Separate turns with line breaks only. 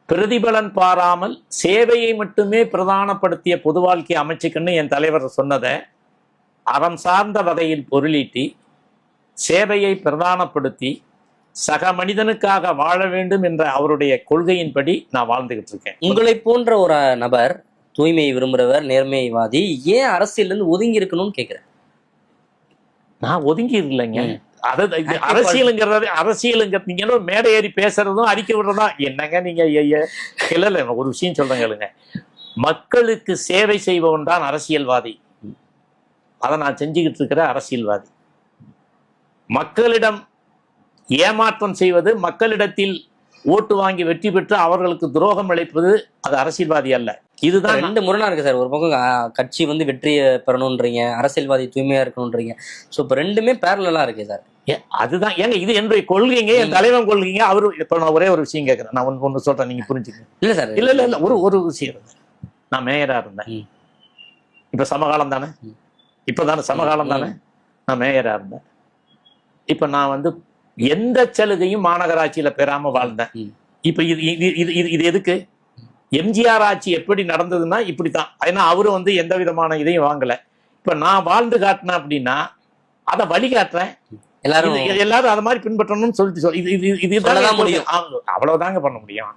பிரதிபலன் பாராமல் சேவையை மட்டுமே பிரதானப்படுத்திய பொது வாழ்க்கையை அமைச்சுக்குன்னு என் தலைவர் சொன்னதை அறம் சார்ந்த வகையில் பொருளீட்டி சேவையை பிரதானப்படுத்தி சக மனிதனுக்காக வாழ வேண்டும் என்ற அவருடைய கொள்கையின்படி நான் வாழ்ந்துகிட்டு இருக்கேன்.
உங்களை போன்ற ஒரு நபர் தூய்மையை விரும்புறவர், நேர்மைவாதி, ஏன் அரசியல் இருந்து ஒதுங்கி இருக்கணும்னு கேக்குறேன்.
நான் ஒதுங்கி இல்லைங்க. அதாவது அரசியலுங்க மேடை ஏறி பேசுறதும் அறிக்கை விடுறதும் என்னங்க நீங்க இல்ல ஒரு விஷயம் சொல்றேங்க. மக்களுக்கு சேவை செய்பவன் தான் அரசியல்வாதி. அதை நான் செஞ்சுக்கிட்டு இருக்கிற அரசியல்வாதி. மக்களிடம் ஏமாற்றம் செய்வது, மக்களிடத்தில் ஓட்டு வாங்கி வெற்றி பெற்று அவர்களுக்கு துரோகம் அளிப்பது அது அரசியல்வாதி அல்ல. இதுதான்
ரெண்டு முரணா இருக்கு சார். ஒரு பக்கம் கட்சி வெற்றியை பெறணும்ன்றீங்க, அரசியல்வாதி தூய்மையா இருக்கணும்ன்றீங்க. ஸோ இப்போ ரெண்டுமே பேரலா இருக்கு சார்.
அதுதான் ஏங்க, இது என்னுடைய கொள்கைங்க, என் தலைவன் கொள்கைங்க. அவரு இப்ப நான் ஒரே ஒரு விஷயம் கேட்கிறேன், நான் ஒன்று சொல்றேன், நீங்க புரிஞ்சுக்கங்க.
இல்ல சார்,
இல்ல ஒரு விஷயம். நான் மேயரா இருந்தேன். இப்ப சமகாலம் தானே, இப்பதானே சமகாலம் தானே, நான் மேயரா இருந்தேன். இப்ப நான் எந்த சலுகையும் மாநகராட்சியில பெறாம வாழ்ந்தேன். இப்ப இது எதுக்கு? எம்ஜிஆர் ஆட்சி எப்படி நடந்ததுன்னா இப்படித்தான். ஏன்னா அவரு எந்த விதமான இதையும் வாங்கல. இப்ப நான் வாழ்ந்து காட்டினேன் அப்படின்னா அதை வழிகாட்டுறேன். எல்லாரும் அதை மாதிரி பின்பற்றணும்னு சொல்லிட்டு இதுதான் முடியும். அவ்வளவுதாங்க பண்ண முடியும்.